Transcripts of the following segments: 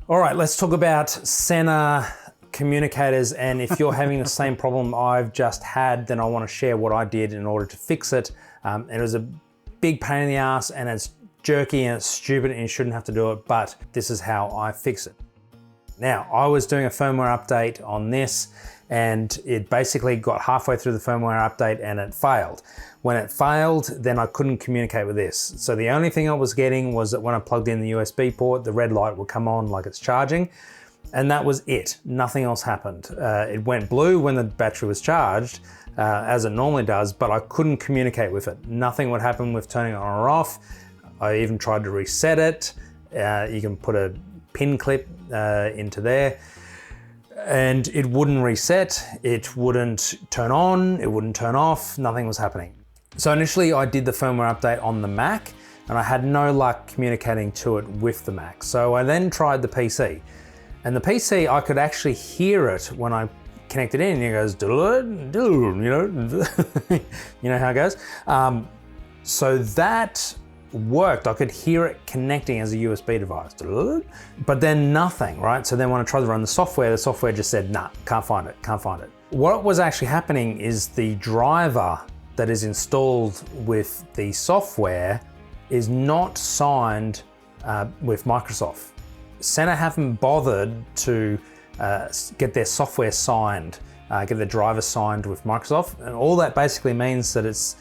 All right, let's talk about Sena communicators, and if you're having the same problem I've just had, then I want to share what I did in order to fix it. It was a big pain in the ass, and it's jerky and it's stupid and you shouldn't have to do it, but this is how I fix it. Now, I was doing a firmware update on this and it basically got halfway through the firmware update and it failed. When it failed, then I couldn't communicate with this. So the only thing I was getting was that when I plugged in the USB port, the red light would come on like it's charging, and that was it. Nothing else happened. It went blue when the battery was charged, as it normally does, but I couldn't communicate with it. Nothing would happen with turning it on or off. I even tried to reset it. You can put a pin clip into there, and it wouldn't reset, it wouldn't turn on, it wouldn't turn off, nothing was happening. So initially I did the firmware update on the Mac and I had no luck communicating to it with the Mac. So I then tried the PC, and the PC, I could actually hear it when I connected in. It goes, you know how it goes. So that worked. I could hear it connecting as a USB device, but then nothing, right? So then when I tried to run the software just said, nah, can't find it. What was actually happening is the driver that is installed with the software is not signed with Microsoft. Sena haven't bothered to get their software signed, get the driver signed with Microsoft, and all that basically means that is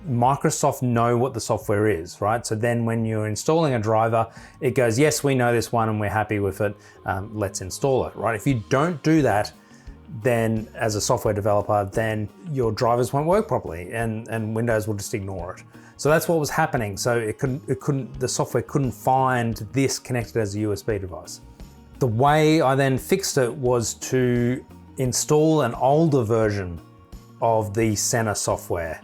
Microsoft know what the software is, right? So then when you're installing a driver, it goes, yes, we know this one and we're happy with it, let's install it, right? If you don't do that, then as a software developer, then your drivers won't work properly and Windows will just ignore it. So that's what was happening. So the software couldn't find this connected as a USB device. The way I then fixed it was to install an older version of the Sena software.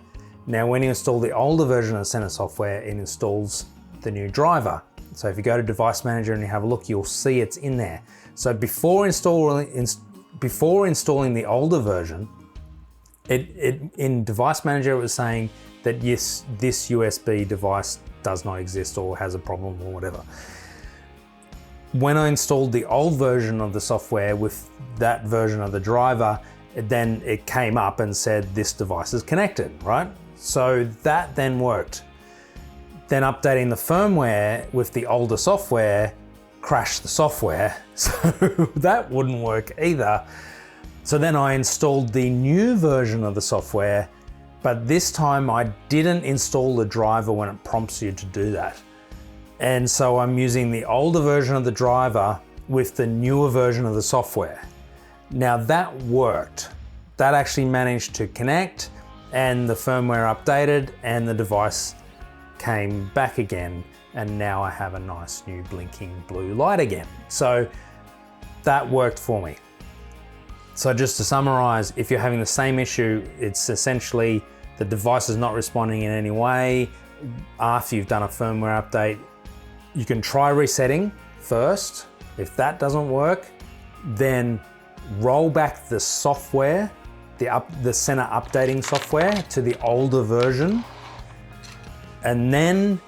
Now, when you install the older version of Sena software, it installs the new driver. So if you go to Device Manager and you have a look, you'll see it's in there. So before installing the older version, in Device Manager, it was saying that yes, this USB device does not exist or has a problem or whatever. When I installed the old version of the software with that version of the driver, then it came up and said this device is connected, right? So that then worked. Then updating the firmware with the older software crashed the software, so that wouldn't work either. So then I installed the new version of the software, but this time I didn't install the driver when it prompts you to do that. And so I'm using the older version of the driver with the newer version of the software. Now that worked. That actually managed to connect, and the firmware updated and the device came back again, and now I have a nice new blinking blue light again. So that worked for me. So just to summarize, if you're having the same issue, it's essentially the device is not responding in any way. After you've done a firmware update, you can try resetting first. If that doesn't work, then roll back the software, the Sena updating software to the older version, and then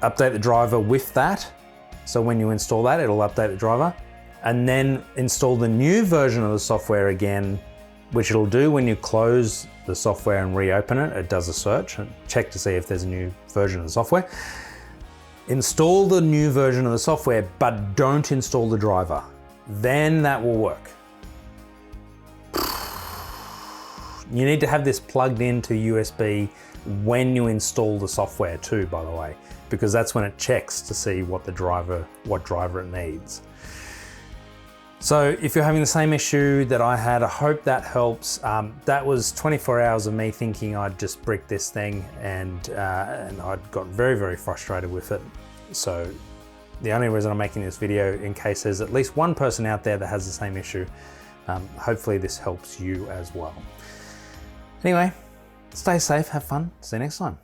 update the driver with that. So when you install that, it'll update the driver, and then install the new version of the software again, which it'll do when you close the software and reopen it. It does a search and check to see if there's a new version of the software. Install the new version of the software, but don't install the driver. Then that will work. You need to have this plugged into USB when you install the software too, by the way, because that's when it checks to see what driver it needs. So if you're having the same issue that I had, I hope that helps. That was 24 hours of me thinking I'd just brick this thing, and I'd got very, very frustrated with it. So the only reason I'm making this video, in case there's at least one person out there that has the same issue, hopefully this helps you as well. Anyway, stay safe, have fun, see you next time.